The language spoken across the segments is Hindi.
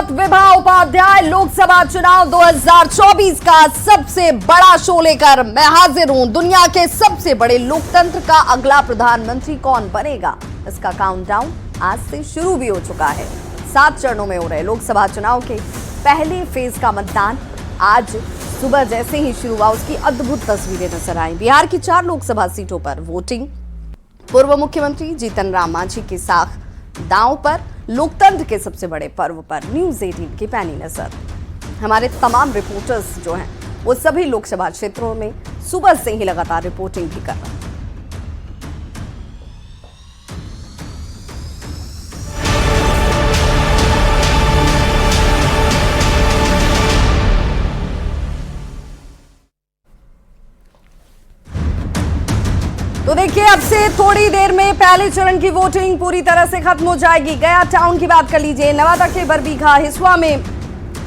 विभा उपाध्याय लोकसभा चुनाव 2024 का सबसे बड़ा शो लेकर मैं हाजिर हूं। दुनिया के सबसे बड़े लोकतंत्र का अगला प्रधानमंत्री कौन बनेगा, इसका काउंटडाउन आज से शुरू भी हो चुका है। 7 चरणों में हो रहे लोकसभा चुनाव के पहले फेज का मतदान आज सुबह जैसे ही शुरू हुआ उसकी अद्भुत तस्वीरें नजर आई। बिहार की 4 लोकसभा सीटों पर वोटिंग, पूर्व मुख्यमंत्री जीतन राम मांझी की साख दांव पर, लोकतंत्र के सबसे बड़े पर्व पर न्यूज 18 की पैनी नजर। हमारे तमाम रिपोर्टर्स जो हैं वो सभी लोकसभा क्षेत्रों में सुबह से ही लगातार रिपोर्टिंग भी कर रहे हैं। तो देखिए, अब से थोड़ी देर में पहले चरण की वोटिंग पूरी तरह से खत्म हो जाएगी। गया टाउन की बात कर लीजिए, नवादा के बरबीघा हिसुआ में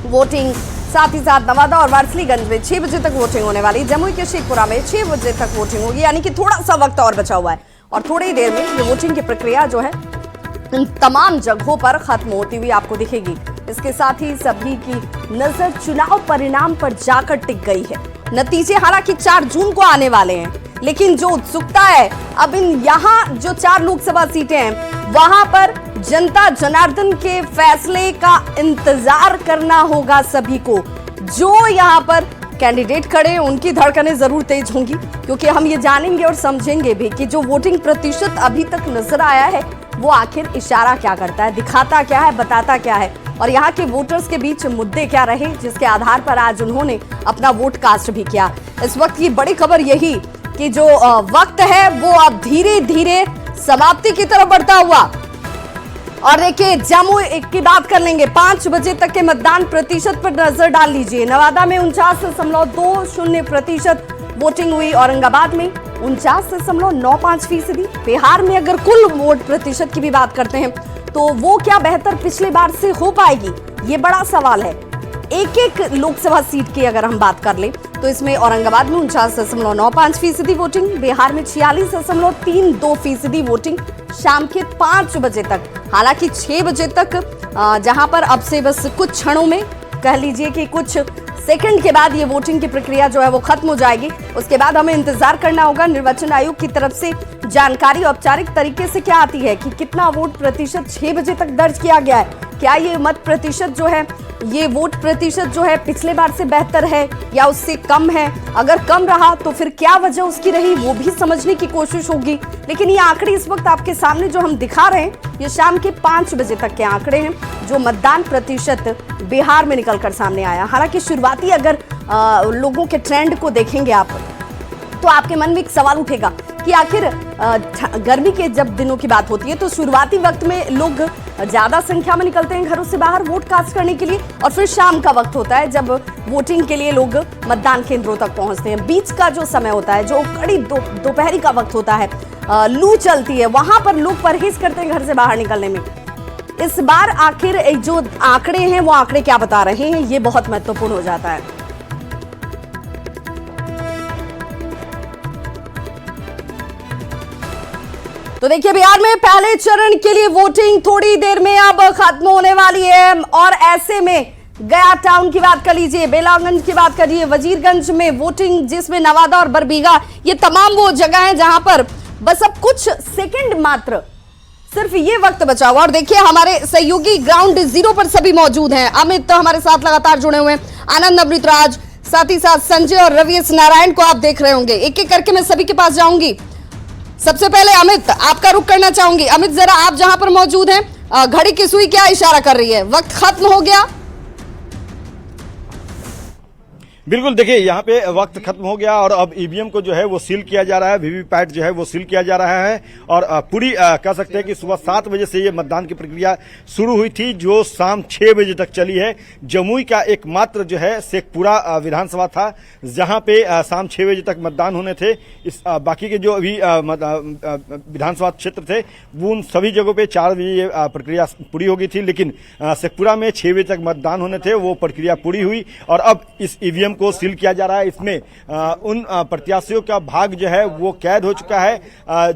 वोटिंग, साथ ही साथ नवादा और वारसलीगंज में 6 बजे तक वोटिंग होने वाली। जमुई के शेखपुरा में 6 बजे तक वोटिंग होगी, यानी कि थोड़ा सा वक्त और बचा हुआ है और थोड़ी देर में ये वोटिंग की प्रक्रिया जो है इन तमाम जगहों पर खत्म होती हुई आपको दिखेगी। इसके साथ ही सभी की नजर चुनाव परिणाम पर जाकर टिक गई है। नतीजे हालांकि 4 जून को आने वाले हैं, लेकिन जो उत्सुकता है अब इन यहाँ जो 4 लोकसभा सीटें हैं वहां पर जनता जनार्दन के फैसले का इंतजार करना होगा सभी को। जो यहाँ पर कैंडिडेट खड़े हैं उनकी धड़कनें जरूर तेज होंगी, क्योंकि हम ये जानेंगे और समझेंगे भी कि जो वोटिंग प्रतिशत अभी तक नजर आया है वो आखिर इशारा क्या करता है, दिखाता क्या है, बताता क्या है, और यहाँ के वोटर्स के बीच मुद्दे क्या रहे जिसके आधार पर आज उन्होंने अपना वोट कास्ट भी किया। इस वक्त की बड़ी खबर यही कि जो वक्त है वो अब धीरे धीरे समाप्ति की तरफ बढ़ता हुआ। और देखिए, जमुई की बात कर लेंगे, 5 बजे तक के मतदान प्रतिशत पर नजर डाल लीजिए। नवादा में 49.20% वोटिंग हुई, औरंगाबाद में 49.95%। बिहार में अगर कुल वोट प्रतिशत की भी बात करते हैं तो वो क्या बेहतर पिछले बार से हो पाएगी, ये बड़ा सवाल है। एक लोकसभा सीट की अगर हम बात कर लें तो इसमें औरंगाबाद में 49.95% वोटिंग, बिहार में 46.32% वोटिंग शाम के 5 बजे तक। हालांकि 6 बजे तक जहां पर अब से बस कुछ क्षणों में, कह लीजिए कि कुछ सेकंड के बाद ये वोटिंग की प्रक्रिया जो है वो खत्म हो जाएगी। उसके बाद हमें इंतजार करना होगा निर्वाचन आयोग की तरफ से जानकारी औपचारिक तरीके से क्या आती है कि कितना वोट प्रतिशत 6 बजे तक दर्ज किया गया है। क्या ये मत प्रतिशत जो है, ये वोट प्रतिशत जो है पिछले बार से बेहतर है या उससे कम है? अगर कम रहा तो फिर क्या वजह उसकी रही, वो भी समझने की कोशिश होगी। लेकिन ये आंकड़े इस वक्त आपके सामने जो हम दिखा रहे हैं ये शाम के 5 बजे तक के आंकड़े हैं, जो मतदान प्रतिशत बिहार में निकलकर सामने आया। हालांकि शुरुआती अगर लोगों के ट्रेंड को देखेंगे आप तो आपके मन में एक सवाल उठेगा कि आखिर गर्मी के जब दिनों की बात होती है तो शुरुआती वक्त में लोग ज्यादा संख्या में निकलते हैं घरों से बाहर वोट कास्ट करने के लिए, और फिर शाम का वक्त होता है जब वोटिंग के लिए लोग मतदान केंद्रों तक पहुंचते हैं। बीच का जो समय होता है, जो कड़ी दोपहरी का वक्त होता है, लू चलती है, वहां पर लोग परहेज करते हैं घर से बाहर निकलने में। इस बार आखिर जो आंकड़े हैं वो आंकड़े क्या बता रहे हैं, ये बहुत महत्वपूर्ण हो जाता है। तो देखिए, बिहार में पहले चरण के लिए वोटिंग थोड़ी देर में अब खत्म होने वाली है, और ऐसे में गया टाउन की बात कर लीजिए, बेलागंज की बात करिए, वजीरगंज में वोटिंग, जिसमें नवादा और बरबीघा, ये तमाम वो जगह है जहां पर बस अब कुछ सेकंड मात्र सिर्फ ये वक्त बचा हुआ। और देखिए, हमारे सहयोगी ग्राउंड जीरो पर सभी मौजूद हैं। अमित तो हमारे साथ लगातार जुड़े हुए हैं, आनंद, अमृतराज, साथ ही साथ संजय और रवीश नारायण को आप देख रहे होंगे। एक एक करके मैं सभी के पास जाऊंगी। सबसे पहले अमित, आपका रुख करना चाहूंगी। अमित, जरा आप जहां पर मौजूद हैं, घड़ी की सुई क्या इशारा कर रही है, वक्त खत्म हो गया? बिल्कुल, देखिए यहाँ पे वक्त खत्म हो गया और अब ईवीएम को जो है वो सील किया जा रहा है, वीवीपैट जो है वो सील किया जा रहा है। और पूरी कह सकते हैं कि सुबह 7 बजे से ये मतदान की प्रक्रिया शुरू हुई थी, जो शाम 6 बजे तक चली है। जमुई का एकमात्र जो है शेखपुरा विधानसभा था जहां पे शाम 6 बजे तक मतदान होने थे। इस बाकी के जो अभी विधानसभा क्षेत्र थे वो उन सभी जगहों पे 4 बजे प्रक्रिया पूरी हो गई थी, लेकिन शेखपुरा में 6 बजे तक मतदान होने थे, वो प्रक्रिया पूरी हुई और अब इस ईवीएम को सील किया जा रहा है। इसमें उन प्रत्याशियों का भाग जो है वो कैद हो चुका है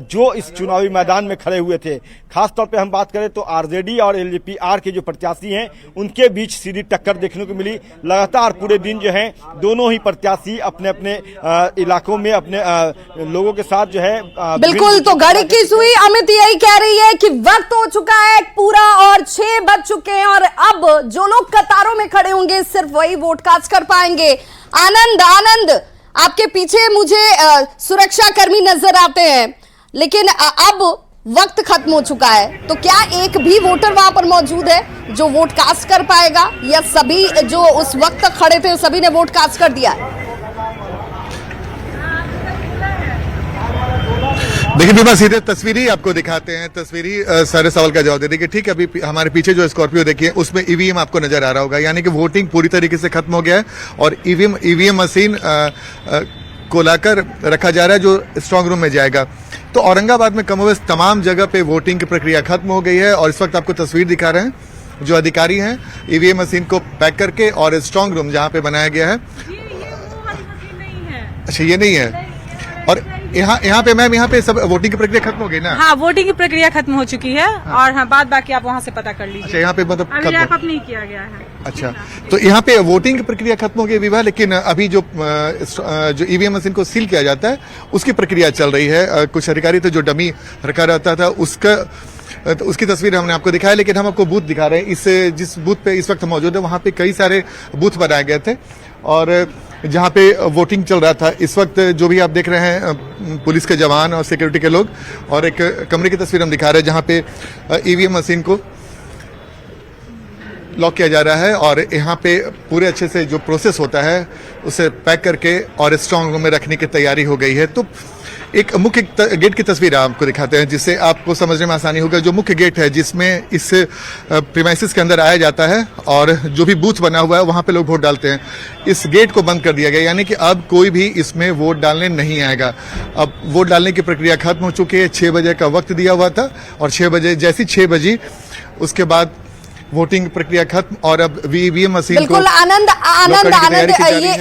जो इस चुनावी मैदान में खड़े हुए थे। खासतौर पे हम बात करें तो आरजेडी और एलजेपी-आर के जो प्रत्याशी हैं उनके बीच सीधी टक्कर देखने को मिली। लगातार पूरे दिन जो है दोनों ही प्रत्याशी अपने अपने इलाकों में अपने लोगों के साथ जो है बिल्कुल। तो घड़ी की सुई अमित यही कह रही है कि वक्त हो चुका है पूरा और 6 बज चुके हैं और अब जो लोग कतारों में खड़े होंगे सिर्फ वही वोट कास्ट कर पाएंगे। आनंद आपके पीछे मुझे सुरक्षा कर्मी नजर आते हैं, लेकिन अब वक्त खत्म हो चुका है, तो क्या एक भी वोटर वहां पर मौजूद है जो वोट कास्ट कर पाएगा या सभी जो उस वक्त तक खड़े थे सभी ने वोट कास्ट कर दिया? देखिए विभा, सीधे तस्वीरी आपको दिखाते हैं। तस्वीरी सारे सवाल का जवाब दे देखिए। ठीक है, अभी हमारे पीछे जो स्कॉर्पियो देखिए उसमें ईवीएम आपको नजर आ रहा होगा, यानी कि वोटिंग पूरी तरीके से खत्म हो गया है और ईवीएम मशीन को लाकर रखा जा रहा है जो स्ट्रांग रूम में जाएगा। तो औरंगाबाद में कमोबेश तमाम जगह पे वोटिंग की प्रक्रिया खत्म हो गई है और इस वक्त आपको तस्वीर दिखा रहे हैं जो अधिकारी हैं ईवीएम मशीन को पैक करके और स्ट्रांग रूम जहां पे बनाया गया है। अच्छा, ये नहीं है। और यहाँ पे मैम, यहाँ पे सब वोटिंग की प्रक्रिया खत्म हो गई ना? हाँ, वोटिंग की प्रक्रिया खत्म हो चुकी है। और हाँ, बाद बाकी आप वहाँ से पता कर लीजिए। अच्छा, यहाँ पे मतलब अभी रैप अप नहीं किया गया है। अच्छा, तो यहाँ पे वोटिंग की प्रक्रिया खत्म हो गई विवाह, लेकिन अभी जो ईवीएम मशीन को सील किया जाता है उसकी प्रक्रिया चल रही है। कुछ अधिकारी थे जो डमी रखा रहता था तो उसकी तस्वीर हमने आपको दिखाया, लेकिन हम आपको बूथ दिखा रहे हैं। जिस बूथ पे इस वक्त मौजूद है वहां पे कई सारे बूथ बनाए गए थे और जहां पे वोटिंग चल रहा था। इस वक्त जो भी आप देख रहे हैं पुलिस के जवान और सिक्योरिटी के लोग, और एक कमरे की तस्वीर हम दिखा रहे हैं जहां पे ईवीएम मशीन को लॉक किया जा रहा है और यहाँ पे पूरे अच्छे से जो प्रोसेस होता है उसे पैक करके और स्ट्रांग रूम में रखने की तैयारी हो गई है। तो एक मुख्य गेट की तस्वीर आपको दिखाते हैं जिससे आपको समझने में आसानी होगा। जो मुख्य गेट है जिसमें इस प्रीमाइसिस के अंदर आया जाता है और जो भी बूथ बना हुआ है वहां पे लोग वोट डालते हैं, इस गेट को बंद कर दिया गया, यानी कि अब कोई भी इसमें वोट डालने नहीं आएगा। अब वोट डालने की प्रक्रिया खत्म हो चुकी है। 6 बजे का वक्त दिया हुआ था और 6 बजे जैसी 6 बजी उसके बाद वोटिंग प्रक्रिया खत्म और अब ईवीएम मशीन बिल्कुल। आनंद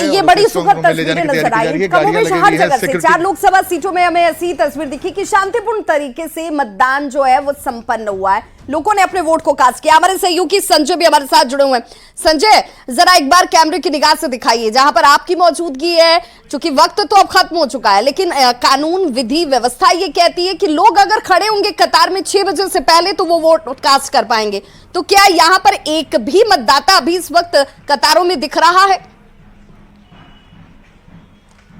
ये बड़ी सुखद तस्वीरें नजर आई। कमोबेश हर जगह से 4 लोकसभा सीटों में हमें ऐसी तस्वीर दिखी कि शांतिपूर्ण तरीके से मतदान जो है वो संपन्न हुआ है, लोगों ने अपने वोट को कास्ट किया। हमारे सहयोगी संजय भी हमारे साथ जुड़े हुए हैं। संजय, जरा एक बार कैमरे की निगाह से दिखाइए जहां पर आपकी मौजूदगी है। चूंकि वक्त तो अब खत्म हो चुका है, लेकिन कानून विधि व्यवस्था ये कहती है कि लोग अगर खड़े होंगे कतार में 6 बजे से पहले तो वो वोट कास्ट कर पाएंगे। तो क्या यहां पर एक भी मतदाता अभी इस वक्त कतारों में दिख रहा है?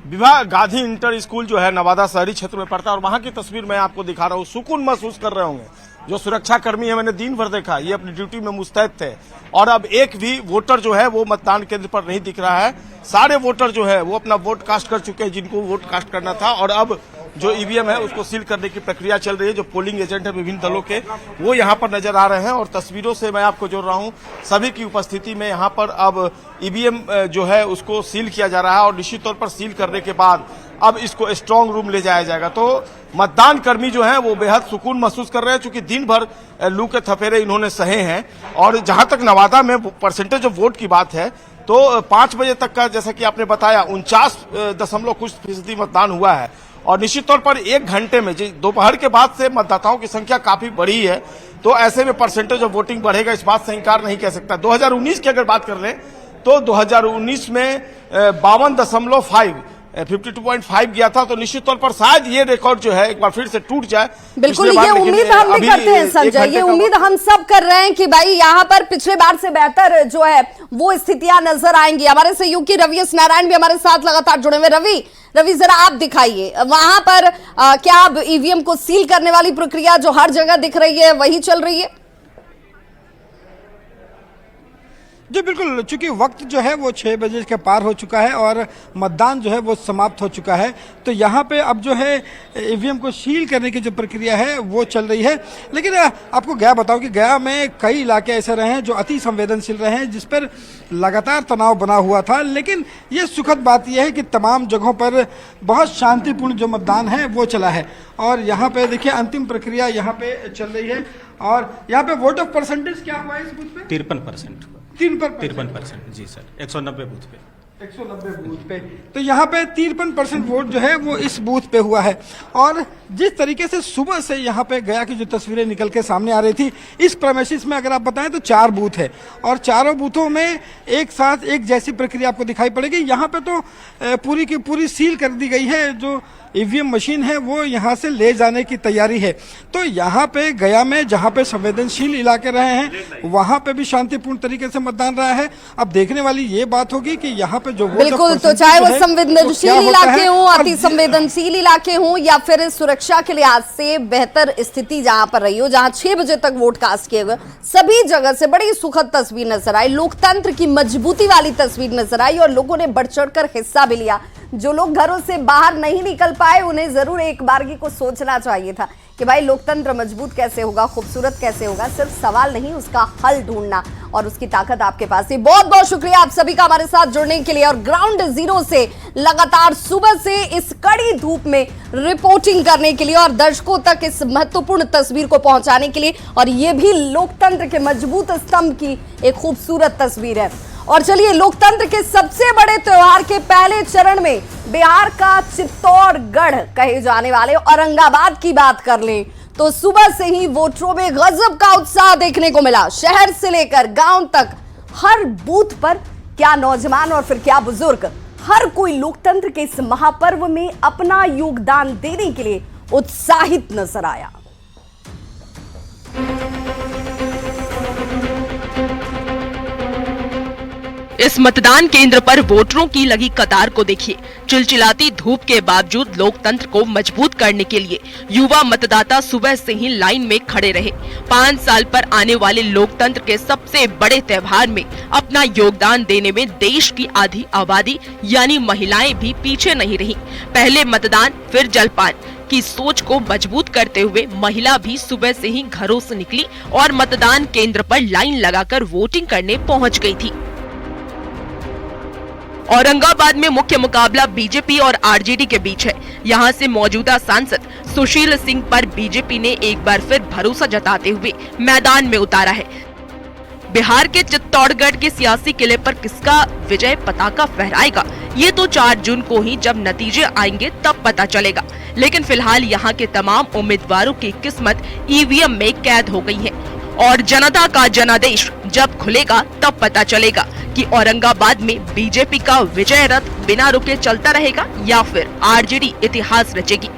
विवाह गांधी इंटर स्कूल जो है नवादा शहरी क्षेत्र में पड़ता है और वहां की तस्वीर मैं आपको दिखा रहा हूं। सुकून महसूस कर रहे होंगे जो सुरक्षा कर्मी है, मैंने दिन भर देखा, ये अपनी ड्यूटी में मुस्तैद थे और अब एक भी वोटर जो है वो मतदान केंद्र पर नहीं दिख रहा है। सारे वोटर जो है वो अपना वोट कास्ट कर चुके हैं जिनको वोट कास्ट करना था और अब जो ईवीएम है उसको सील करने की प्रक्रिया चल रही है। जो पोलिंग एजेंट है विभिन्न दलों के वो यहाँ पर नजर आ रहे हैं और तस्वीरों से मैं आपको जोड़ रहा हूँ सभी की उपस्थिति में। यहाँ पर अब ईवीएम जो है उसको सील किया जा रहा है और निश्चित तौर पर सील करने के बाद अब इसको स्ट्रांग रूम ले जाया जाएगा। तो मतदान कर्मी जो हैं वो बेहद सुकून महसूस कर रहे हैं क्योंकि दिन भर लू के थपेरे इन्होंने सहे हैं। और जहां तक नवादा में परसेंटेज ऑफ वोट की बात है तो 5 बजे तक का, जैसा कि आपने बताया, 49.कुछ% मतदान हुआ है और निश्चित तौर पर 1 घंटे में दोपहर के बाद से मतदाताओं की संख्या काफी बढ़ी है। तो ऐसे में परसेंटेज ऑफ वोटिंग बढ़ेगा, इस बात से इंकार नहीं कह सकता। 2019 की अगर बात कर लें तो 2019 में 52.5 गया था। तो निश्चित तौर पर शायद ये रिकॉर्ड जो है एक बार फिर से टूट जाए। बिल्कुल, ये उम्मीद हम भी करते हैं संजय, ये उम्मीद हम सब कर रहे हैं कि भाई यहाँ पर पिछले बार से बेहतर जो है वो स्थितियां नजर आएंगी। हमारे सहयोगी रवि एस नारायण भी हमारे साथ लगातार जुड़े हुए। रवि जरा आप दिखाइए वहां पर क्या अब ईवीएम को सील करने वाली प्रक्रिया जो हर जगह दिख रही है वही चल रही है? जी बिल्कुल, चूंकि वक्त जो है वो 6 बजे के पार हो चुका है और मतदान जो है वो समाप्त हो चुका है, तो यहाँ पे अब जो है ईवीएम को सील करने की जो प्रक्रिया है वो चल रही है। लेकिन आपको गया बताओ कि गया में कई इलाके ऐसे रहे हैं जो अति संवेदनशील रहे हैं, जिस पर लगातार तनाव बना हुआ था। लेकिन ये सुखद बात यह है कि तमाम जगहों पर बहुत शांतिपूर्ण जो मतदान है वो चला है। और यहाँ पे देखिए अंतिम प्रक्रिया यहाँ पे चल रही है और यहाँ पे वोट ऑफ परसेंटेज क्या हुआ है इस बूथ पे? 53%। 53%। जी सर, 190 बूथ पे 190 बूथ पे, तो यहाँ पे 53% वोट जो है वो इस बूथ पे हुआ है। और जिस तरीके से सुबह से यहाँ पे गया की जो तस्वीरें निकल के सामने आ रही थी, इस प्रेमिसेस में अगर आप बताएं तो 4 बूथ है और चारों बूथों में एक साथ एक जैसी प्रक्रिया आपको दिखाई पड़ेगी। यहाँ पे तो पूरी की पूरी सील कर दी गई है, जो ईवीएम मशीन है वो यहाँ से ले जाने की तैयारी है। तो यहाँ पे गया में जहाँ पे संवेदनशील इलाके रहे हैं वहाँ पे भी शांतिपूर्ण तरीके से मतदान रहा है। अब देखने वाली ये बात होगी कि यहाँ पे जो बिल्कुल, तो चाहे वो संवेदनशील इलाके हों, अति संवेदनशील इलाके हों, या फिर सुरक्षा के लिहाज से बेहतर स्थिति जहां पर रही हो, जहां 6 बजे तक वोट कास्ट किए गए, सभी जगह से बड़ी सुखद तस्वीर नजर आई, लोकतंत्र की मजबूती वाली तस्वीर नजर आई और लोगों ने बढ़ चढ़कर हिस्सा भी लिया। जो लोग घरों से बाहर नहीं निकल पाए उन्हें जरूर एक बारगी को सोचना चाहिए था कि भाई लोकतंत्र मजबूत कैसे होगा, खूबसूरत कैसे होगा। सिर्फ सवाल नहीं, उसका हल ढूंढना, और उसकी ताकत आपके पास है। बहुत बहुत शुक्रिया आप सभी का हमारे साथ जुड़ने के लिए और ग्राउंड जीरो से लगातार सुबह से इस कड़ी धूप में रिपोर्टिंग करने के लिए और दर्शकों तक इस महत्वपूर्ण तस्वीर को पहुंचाने के लिए। और ये भी लोकतंत्र के मजबूत स्तंभ की एक खूबसूरत तस्वीर है। और चलिए, लोकतंत्र के सबसे बड़े त्योहार के पहले चरण में बिहार का चित्तौड़गढ़ कहे जाने वाले औरंगाबाद की बात कर लें तो सुबह से ही वोटरों में गजब का उत्साह देखने को मिला। शहर से लेकर गांव तक हर बूथ पर क्या नौजवान और फिर क्या बुजुर्ग, हर कोई लोकतंत्र के इस महापर्व में अपना योगदान देने के लिए उत्साहित नजर आया। इस मतदान केंद्र पर वोटरों की लगी कतार को देखिए। चिलचिलाती धूप के बावजूद लोकतंत्र को मजबूत करने के लिए युवा मतदाता सुबह से ही लाइन में खड़े रहे। 5 साल पर आने वाले लोकतंत्र के सबसे बड़े त्योहार में अपना योगदान देने में देश की आधी आबादी यानी महिलाएं भी पीछे नहीं रही। पहले मतदान फिर जलपान की सोच को मजबूत करते हुए महिला भी सुबह से ही घरों से निकली और मतदान केंद्र पर लाइन लगाकर वोटिंग करने पहुंच गई थी। औरंगाबाद में मुख्य मुकाबला बीजेपी और आरजेडी के बीच है। यहां से मौजूदा सांसद सुशील सिंह पर बीजेपी ने एक बार फिर भरोसा जताते हुए मैदान में उतारा है। बिहार के चित्तौड़गढ़ के सियासी किले पर किसका विजय पताका फहराएगा, ये तो 4 जून को ही जब नतीजे आएंगे तब पता चलेगा। लेकिन फिलहाल यहाँ के तमाम उम्मीदवारों की किस्मत ईवीएम में कैद हो गई है और जनता का जनादेश जब खुलेगा तब पता चलेगा कि औरंगाबाद में बीजेपी का विजय रथ बिना रुके चलता रहेगा या फिर आरजेडी इतिहास रचेगी।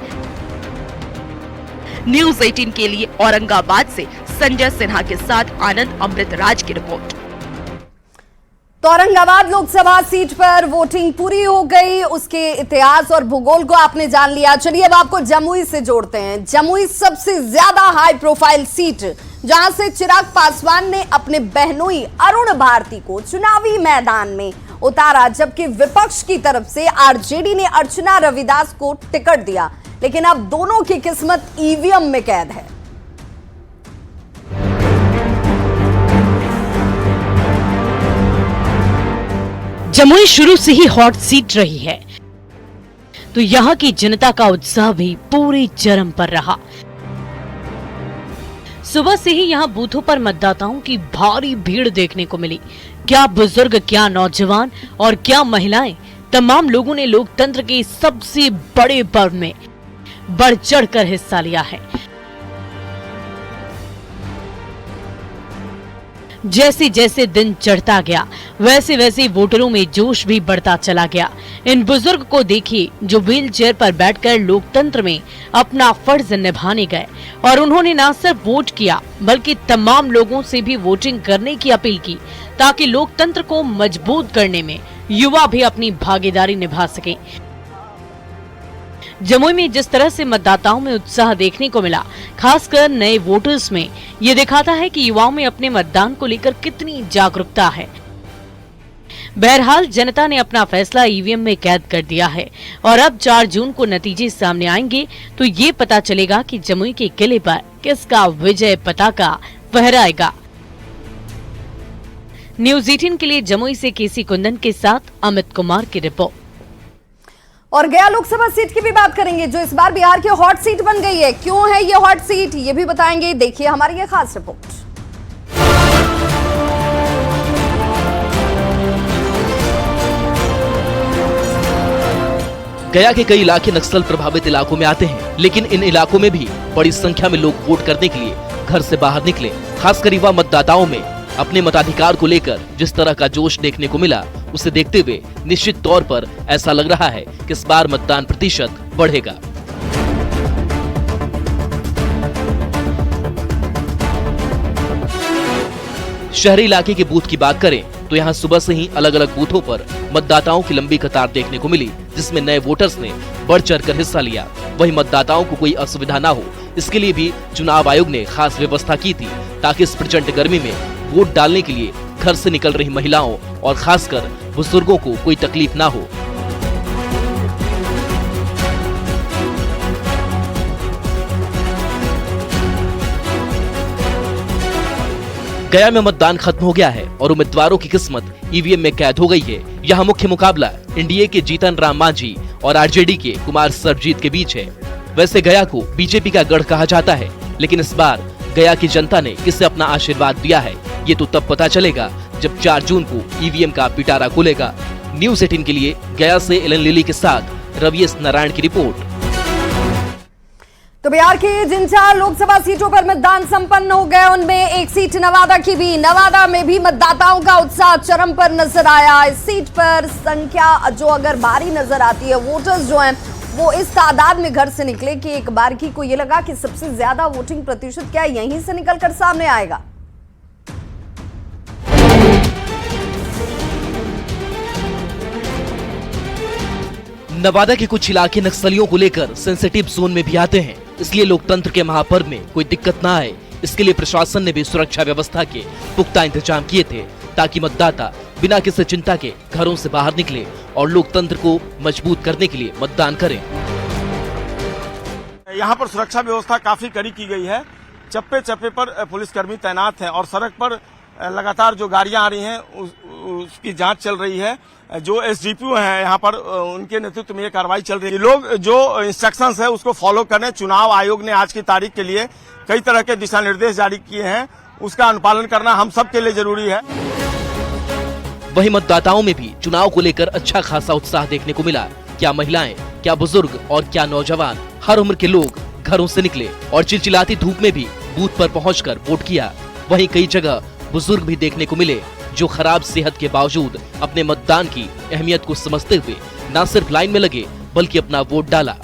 न्यूज़ 18 के लिए औरंगाबाद से संजय सिन्हा के साथ आनंद अमृतराज की रिपोर्ट। तो औरंगाबाद लोकसभा सीट पर वोटिंग पूरी हो गई, उसके इतिहास और भूगोल को आपने जान लिया। चलिए अब आपको जमुई से जोड़ते हैं। जमुई सबसे ज्यादा हाई प्रोफाइल सीट, जहां से चिराग पासवान ने अपने बहनोई अरुण भारती को चुनावी मैदान में उतारा, जबकि विपक्ष की तरफ से आरजेडी ने अर्चना रविदास को टिकट दिया। लेकिन अब दोनों की किस्मत ईवीएम में कैद है। जमुई शुरू से ही हॉट सीट रही है, तो यहाँ की जनता का उत्साह भी पूरी चरम पर रहा। सुबह से ही यहाँ बूथों पर मतदाताओं की भारी भीड़ देखने को मिली। क्या बुजुर्ग, क्या नौजवान और क्या महिलाएं, तमाम लोगों ने लोकतंत्र के सबसे बड़े पर्व में बढ़ चढ़कर हिस्सा लिया है। जैसे जैसे दिन चढ़ता गया वैसे वैसे वोटरों में जोश भी बढ़ता चला गया। इन बुजुर्ग को देखिए जो व्हील चेयर पर बैठकर लोकतंत्र में अपना फर्ज निभाने गए और उन्होंने न सिर्फ वोट किया बल्कि तमाम लोगों से भी वोटिंग करने की अपील की, ताकि लोकतंत्र को मजबूत करने में युवा भी अपनी भागीदारी निभा सके। जमुई में जिस तरह से मतदाताओं में उत्साह देखने को मिला, खासकर नए वोटर्स में, ये दिखाता है कि युवाओं में अपने मतदान को लेकर कितनी जागरूकता है। बहरहाल जनता ने अपना फैसला ईवीएम में कैद कर दिया है और अब 4 जून को नतीजे सामने आएंगे तो ये पता चलेगा कि जमुई के किले पर किसका विजय पताका फहराएगा। न्यूज़ 18 के लिए जमुई से केसी कुंदन के साथ अमित कुमार की रिपोर्ट। और गया लोकसभा सीट की भी बात करेंगे, जो इस बार बिहार की हॉट सीट बन गई है। क्यों है ये हॉट सीट, ये भी बताएंगे। देखिए हमारी ये खास रिपोर्ट। गया के कई इलाके नक्सल प्रभावित इलाकों में आते हैं, लेकिन इन इलाकों में भी बड़ी संख्या में लोग वोट करने के लिए घर से बाहर निकले। खासकर युवा मतदाताओं में अपने मताधिकार को लेकर जिस तरह का जोश देखने को मिला, उसे देखते हुए निश्चित तौर पर ऐसा लग रहा है कि इस बार मतदान प्रतिशत बढ़ेगा। शहरी इलाके के बूथ की बात करें तो यहाँ सुबह से ही अलग अलग बूथों पर मतदाताओं की लंबी कतार देखने को मिली, जिसमें नए वोटर्स ने बढ़ चढ़कर हिस्सा लिया। वहीं मतदाताओं को कोई असुविधा न हो, इसके लिए भी चुनाव आयोग ने खास व्यवस्था की थी, ताकि इस प्रचंड गर्मी में वोट डालने के लिए घर से निकल रही महिलाओं और खासकर बुजुर्गों को कोई तकलीफ न हो। गया में मतदान खत्म हो गया है और उम्मीदवारों की किस्मत ईवीएम में कैद हो गई है। यहाँ मुख्य मुकाबला एनडीए के जीतन राम मांझी और आरजेडी के कुमार सरजीत के बीच है। वैसे गया को बीजेपी का गढ़ कहा जाता है, लेकिन इस बार गया की जनता ने किसे अपना आशीर्वाद दिया है, ये तो तब पता चलेगा जब 4 जून को ईवीएम का पिटारा खुलेगा। न्यूज़ 18 के लिए गया से एलन लिली के साथ रवि एस नारायण की रिपोर्ट। तो बिहार की जिन 4 लोकसभा सीटों पर मतदान संपन्न हो गए, उनमें एक सीट नवादा की भी। नवादा में भी मतदाताओं का उत्साह चरम पर नजर आया। इस सीट पर संख्या जो अगर भारी नजर आती है, वोटर्स जो हैं वो इस तादाद में घर से निकले कि एक बार की को ये लगा कि सबसे ज्यादा वोटिंग प्रतिशत क्या यहीं से निकलकर सामने आएगा। नवादा के कुछ इलाके नक्सलियों को लेकर सेंसिटिव जोन में भी आते हैं, इसलिए लोकतंत्र के महापर्व में कोई दिक्कत न आए, इसके लिए प्रशासन ने भी सुरक्षा व्यवस्था के पुख्ता इंतजाम किए थे, ताकि मतदाता बिना किसी चिंता के घरों से बाहर निकले और लोकतंत्र को मजबूत करने के लिए मतदान करें। यहाँ पर सुरक्षा व्यवस्था काफी कड़ी की गई है। चप्पे चप्पे पर पुलिसकर्मी तैनात हैं और सड़क पर लगातार जो गाड़ियां आ रही हैं उसकी जांच चल रही है। जो एसडीपीओ हैं यहाँ पर, उनके नेतृत्व में ये कार्रवाई चल रही है। लोग जो इंस्ट्रक्शंस है उसको फॉलो करें। चुनाव आयोग ने आज की तारीख के लिए कई तरह के दिशा निर्देश जारी किए हैं, उसका अनुपालन करना हम सब के लिए जरूरी है। वहीं मतदाताओं में भी चुनाव को लेकर अच्छा खासा उत्साह देखने को मिला। क्या महिलाएं, क्या बुजुर्ग और क्या नौजवान, हर उम्र के लोग घरों से निकले और चिलचिलाती धूप में भी बूथ पर पहुंचकर वोट किया। वहीं कई जगह बुजुर्ग भी देखने को मिले, जो खराब सेहत के बावजूद अपने मतदान की अहमियत को समझते हुए न सिर्फ लाइन में लगे बल्कि अपना वोट डाला।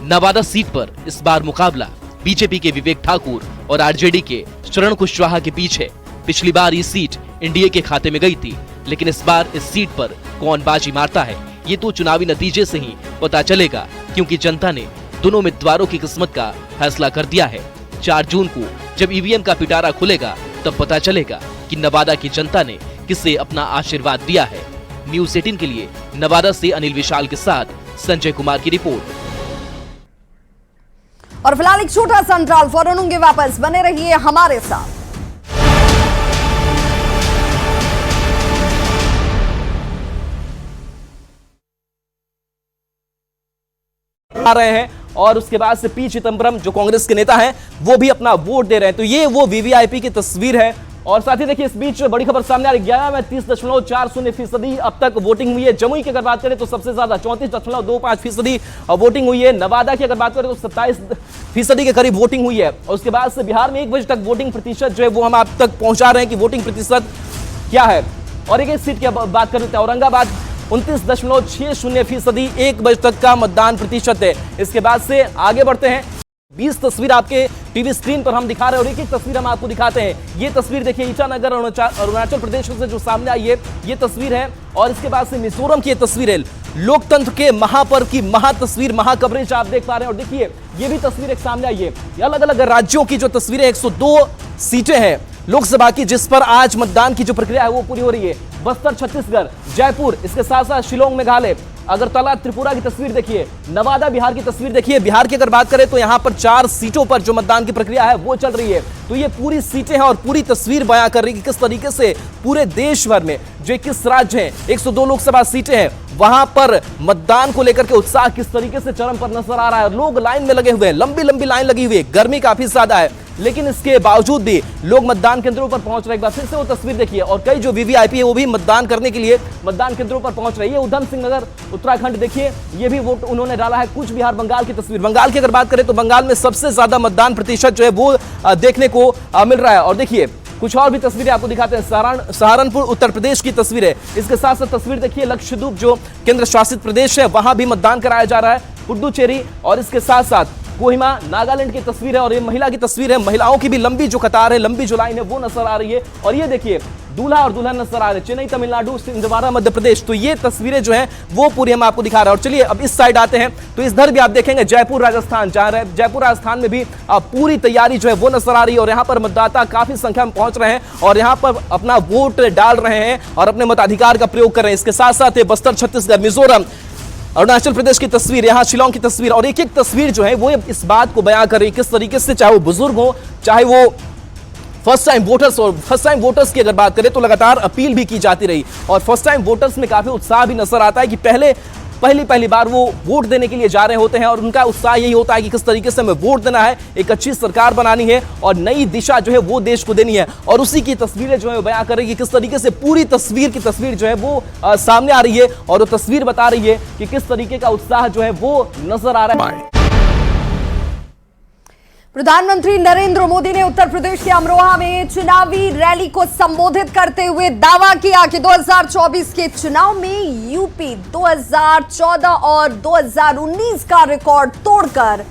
नवादा सीट पर इस बार मुकाबला बीजेपी के विवेक ठाकुर और आरजेडी के चरण कुशवाहा के बीच है। पिछली बार ये सीट एनडीए के खाते में गई थी, लेकिन इस बार इस सीट पर कौन बाजी मारता है ये तो चुनावी नतीजे से ही पता चलेगा, क्योंकि जनता ने दोनों उम्मीदवारों की किस्मत का फैसला कर दिया है। 4 जून को जब ईवीएम का पिटारा खुलेगा तब पता चलेगा कि नवादा की जनता ने किसे अपना आशीर्वाद दिया है। न्यूज़ 18 के लिए नवादा से अनिल विशाल के साथ संजय कुमार की रिपोर्ट। और फिलहाल एक छोटा सा अंतराल, फौरन होंगे वापस, बने रहिए हमारे साथ। आ रहे हैं और उसके बाद से पी चिदंबरम जो कांग्रेस के नेता हैं वो भी अपना वोट दे रहे हैं। तो ये वो वीवीआईपी की तस्वीर है। और साथ ही देखिए इस बीच बड़ी खबर सामने आ रही, 11 में 30.40% अब तक वोटिंग हुई है। जमुई की अगर बात करें तो सबसे ज्यादा 34.25% वोटिंग हुई है। नवादा की अगर बात करें तो 27% के करीब वोटिंग हुई है। और उसके बाद से बिहार में 1 बजे तक वोटिंग प्रतिशत जो है वो हम आप तक पहुंचा रहे हैं कि वोटिंग प्रतिशत क्या है। और एक सीट की बात कर लेते हैं, औरंगाबाद 29.60% 1 बजे तक का मतदान प्रतिशत है। इसके बाद से आगे बढ़ते हैं, 20 तस्वीर आपके टीवी स्क्रीन पर हम दिखा रहे हैं और एक तस्वीर हम आपको दिखाते हैं। ये तस्वीर देखिए ईटानगर अरुणाचल प्रदेश से जो सामने आई है ये तस्वीर है। और इसके बाद से मिजोरम की ये तस्वीर है। लोकतंत्र के महापर्व की महातस्वीर, महाकवरेज आप देख पा रहे हैं। और देखिए ये भी तस्वीर एक सामने आई है। अलग अलग राज्यों की जो तस्वीरें, 102 सीटें हैं लोकसभा की जिस पर आज मतदान की जो प्रक्रिया है वो पूरी हो रही है। बस्तर छत्तीसगढ़, जयपुर, इसके साथ साथ शिलोंग मेघालय, अगरतला त्रिपुरा की तस्वीर देखिए, नवादा बिहार की तस्वीर देखिए। बिहार की अगर बात करें तो यहाँ पर 4 सीटों पर जो मतदान की प्रक्रिया है वो चल रही है। तो ये पूरी सीटें हैं और पूरी तस्वीर बयां कर रही है कि किस तरीके से पूरे देश भर में जो 21 राज्य हैं, 102 लोकसभा सीटें हैं, वहां पर मतदान को लेकर के उत्साह किस तरीके से चरम पर नजर आ रहा है। लोग लाइन में लगे हुए हैं, लंबी लंबी लाइन लगी हुई है, गर्मी काफी ज्यादा है। लेकिन इसके बावजूद भी लोग मतदान केंद्रों पर पहुंच रहे हैं। एक बार फिर से वो तस्वीर देखिए, और कई जो वीवीआईपी है वो भी मतदान करने के लिए मतदान केंद्रों पर पहुंच रही है। उधम सिंह नगर उत्तराखंड देखिए, ये भी वोट उन्होंने डाला है। कूच बिहार बंगाल की तस्वीर, बंगाल की अगर बात करें तो बंगाल में सबसे ज्यादा मतदान प्रतिशत जो है वो देखने को मिल रहा है। और देखिए कुछ और भी तस्वीरें आपको दिखाते हैं। सहारनपुर उत्तर प्रदेश की तस्वीर है। इसके साथ साथ तस्वीर देखिए लक्षद्वीप जो केंद्र शासित प्रदेश है वहां भी मतदान कराया जा रहा है, पुडुचेरी। और इसके साथ साथ कोहिमा नागालैंड की तस्वीर है, और ये महिला की तस्वीर है। महिलाओं की भी लंबी जो कतार है, लंबी जो लाइन है वो नजर आ रही है। और ये देखिए दूल्हा और दुल्हन नजर आ रहे हैं, चेन्नई तमिलनाडु, छिंदवाड़ा मध्य प्रदेश। तो ये तस्वीरें जो हैं वो पूरी हम आपको दिखा रहे हैं। और चलिए अब इस साइड आते हैं तो इधर भी आप देखेंगे जयपुर राजस्थान जा रहे हैं। जयपुर राजस्थान में भी पूरी तैयारी जो है वो नजर आ रही है, और यहाँ पर मतदाता काफी संख्या में पहुंच रहे हैं और यहाँ पर अपना वोट डाल रहे हैं और अपने मताधिकार का प्रयोग कर रहे हैं। इसके साथ साथ बस्तर, छत्तीसगढ़, मिजोरम, अरुणाचल प्रदेश की तस्वीर, यहाँ शिलोंग की तस्वीर, और एक एक तस्वीर जो है वो इस बात को बयां कर रही है किस तरीके से, चाहे वो बुजुर्ग हो, चाहे वो फर्स्ट टाइम वोटर्स, और फर्स्ट टाइम वोटर्स की अगर बात करें तो लगातार अपील भी की जाती रही। और फर्स्ट टाइम वोटर्स में काफी उत्साह भी नजर आता है कि पहली बार वो वोट देने के लिए जा रहे होते हैं, और उनका उत्साह यही होता है कि किस तरीके से हमें वोट देना है, एक अच्छी सरकार बनानी है और नई दिशा जो है वो देश को देनी है। और उसी की तस्वीरें जो है बयां कर रही है किस तरीके से पूरी तस्वीर की तस्वीर जो है वो सामने आ रही है, और वो तस्वीर बता रही है कि किस तरीके का उत्साह जो है वो नजर आ रहा है। प्रधानमंत्री नरेंद्र मोदी ने उत्तर प्रदेश के अमरोहा में चुनावी रैली को संबोधित करते हुए दावा किया कि 2024 के चुनाव में यूपी 2014 और 2019 का रिकॉर्ड तोड़कर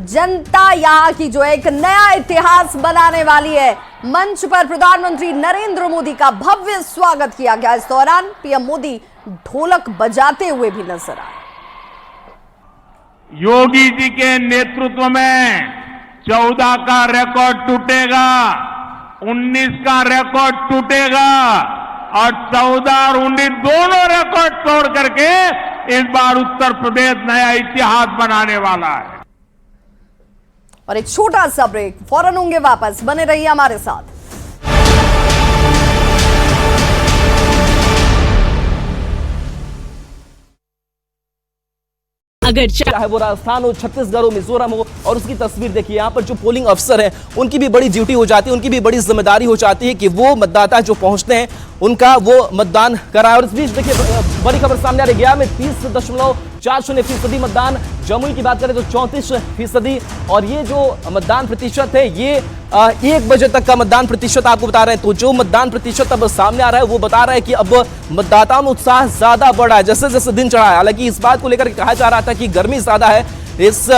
जनता यहां की जो एक नया इतिहास बनाने वाली है। मंच पर प्रधानमंत्री नरेंद्र मोदी का भव्य स्वागत किया गया। इस दौरान पीएम मोदी ढोलक बजाते हुए भी नजर आए। योगी जी के नेतृत्व में 14 का रिकॉर्ड टूटेगा, 19 का रिकॉर्ड टूटेगा, और 14 और 19 दोनों रिकॉर्ड तोड़ करके इस बार उत्तर प्रदेश नया इतिहास बनाने वाला है। और एक छोटा सा ब्रेक, फौरन होंगे वापस, बने रहिए हमारे साथ। अगर चाहे वो राजस्थान हो, छत्तीसगढ़ हो, मिजोरम हो, और उसकी तस्वीर देखिए, यहाँ पर जो पोलिंग अफसर हैं उनकी भी बड़ी ड्यूटी हो जाती है, उनकी भी बड़ी जिम्मेदारी हो जाती है कि वो मतदाता जो पहुंचते हैं उनका वो मतदान कराए। और इस बीच देखिए बड़ी खबर सामने आ रही है, गया में 30.40% मतदान, जमुई की बात करें तो 34%, और ये जो मतदान प्रतिशत है ये 1 बजे तक का मतदान प्रतिशत आपको बता रहे हैं। तो जो मतदान प्रतिशत अब सामने आ रहा है वो बता रहा है कि अब मतदाताओं में उत्साह ज्यादा बढ़ रहा है जैसे जैसे दिन चढ़ा है। हालांकि इस बात को लेकर कहा जा रहा था कि गर्मी ज्यादा है, इस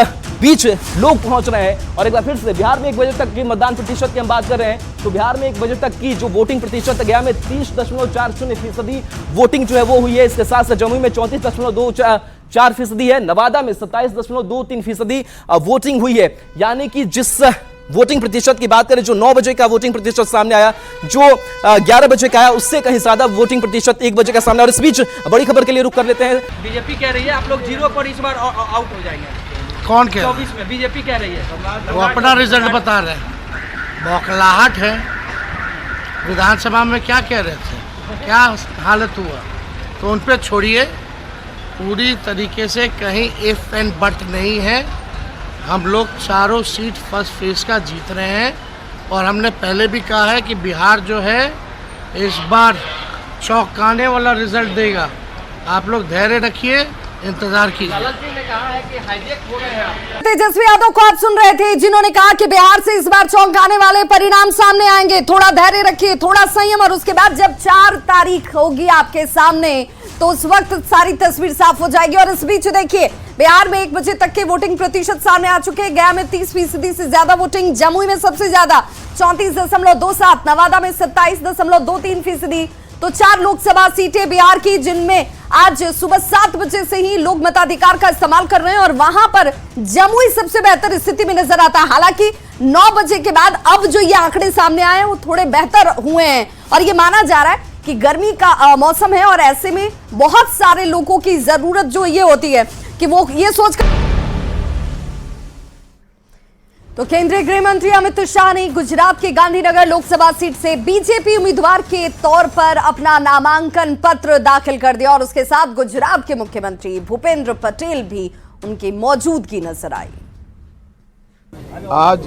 बीच लोग पहुंच रहे हैं। और एक बार फिर से बिहार में 1 बजे तक की मतदान प्रतिशत की हम बात कर रहे हैं तो बिहार में 1 बजे तक की जो वोटिंग प्रतिशत गया में 30.40% वोटिंग जो है वो हुई है। इसके साथ साथ जमुई में 34.24% है, नवादा में 27.23% वोटिंग हुई है। यानी कि जिस वोटिंग प्रतिशत की बात करें, जो 9 बजे का वोटिंग प्रतिशत सामने आया, जो 11 बजे का आया, उससे कहीं ज्यादा वोटिंग प्रतिशत 1 बजे का सामने। और इस बीच बड़ी खबर के लिए रुक कर लेते हैं। बीजेपी कह रही है आप लोग 0 पर इस बार आउट हो जाएंगे। कौन कह 24 में बीजेपी कह रही है, वो अपना रिजल्ट बता रहे हैं। बौखलाहट है। विधानसभा में क्या कह रहे थे, क्या हालत हुआ, तो उन पे छोड़िए। पूरी तरीके से कहीं इफ एंड बट नहीं है। हम लोग चारों सीट फर्स्ट फेज का जीत रहे हैं, और हमने पहले भी कहा है कि बिहार जो है इस बार चौंकाने वाला रिजल्ट देगा। आप लोग धैर्य रखिए, इंतजार कीजिए। तेजस्वी यादव को आप सुन रहे थे, जिन्होंने कहा कि बिहार से इस बार चौंकाने वाले परिणाम सामने आएंगे। थोड़ा धैर्य रखिए, थोड़ा संयम, और उसके बाद जब 4 तारीख होगी आपके सामने तो उस वक्त सारी तस्वीर साफ हो जाएगी। और इस बीच देखिए बिहार में 1 बजे तक के वोटिंग प्रतिशत सामने आ चुके हैं। गया में 30% से ज्यादा वोटिंग, जमुई में सबसे ज्यादा 34.27, नवादा में 27.23%। तो 4 लोकसभा सीटें बिहार की, जिनमें आज सुबह 7 बजे से ही लोग मताधिकार का इस्तेमाल कर रहे हैं, और वहां पर जमुई सबसे बेहतर स्थिति में नजर आता है। हालांकि 9 बजे के बाद अब जो ये आंकड़े सामने आए हैं वो थोड़े बेहतर हुए हैं, और ये माना जा रहा है कि गर्मी का मौसम है, और ऐसे में बहुत सारे लोगों की जरूरत जो ये होती है कि वो ये सोचकर। तो केंद्रीय गृह मंत्री अमित शाह ने गुजरात के गांधीनगर लोकसभा सीट से बीजेपी उम्मीदवार के तौर पर अपना नामांकन पत्र दाखिल कर दिया, और उसके साथ गुजरात के मुख्यमंत्री भूपेंद्र पटेल भी उनकी मौजूदगी नजर आई। आज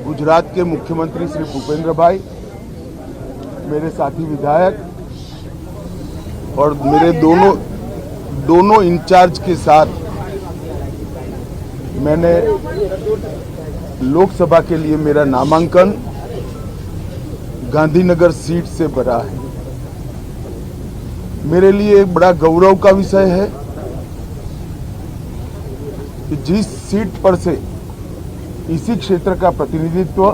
गुजरात के मुख्यमंत्री श्री भूपेंद्र भाई, मेरे साथी विधायक और मेरे दोनों इंचार्ज के साथ मैंने लोकसभा के लिए मेरा नामांकन गांधीनगर सीट से भरा है। मेरे लिए एक बड़ा गौरव का विषय है कि जिस सीट पर से इसी क्षेत्र का प्रतिनिधित्व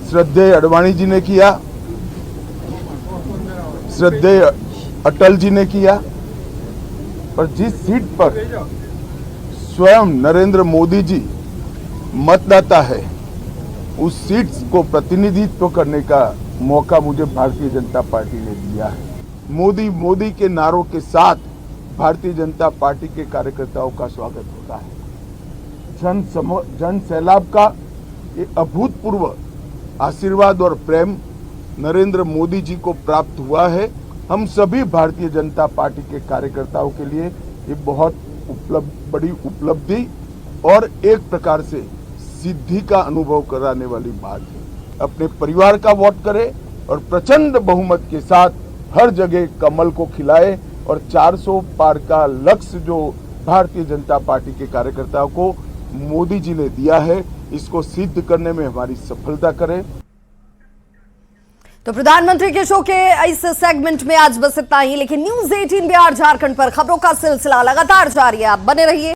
श्रद्धेय अडवाणी जी ने किया, श्रद्धेय अटल जी ने किया, और जिस सीट पर स्वयं नरेंद्र मोदी जी मतदाता है, उस सीट को प्रतिनिधित्व करने का मौका मुझे भारतीय जनता पार्टी ने दिया है। मोदी के नारों के साथ भारतीय जनता पार्टी के कार्यकर्ताओं का स्वागत होता है। जन सैलाब का ये अभूतपूर्व आशीर्वाद और प्रेम नरेंद्र मोदी जी को प्राप्त हुआ है। हम सभी भारतीय जनता पार्टी के कार्यकर्ताओं के लिए ये बहुत बड़ी उपलब्धि और एक प्रकार से सिद्धि का अनुभव कराने वाली बात है। अपने परिवार का वोट करें और प्रचंड बहुमत के साथ हर जगह कमल को खिलाए और 400 पार का लक्ष्य जो भारतीय जनता पार्टी के कार्यकर्ताओं को मोदी जी ने दिया है, इसको सिद्ध करने में हमारी सफलता करें। तो प्रधानमंत्री के शो के इस सेगमेंट में आज बस इतना ही, लेकिन न्यूज़ 18 बिहार झारखंड पर खबरों का सिलसिला लगातार जारी है। आप बने रहिए।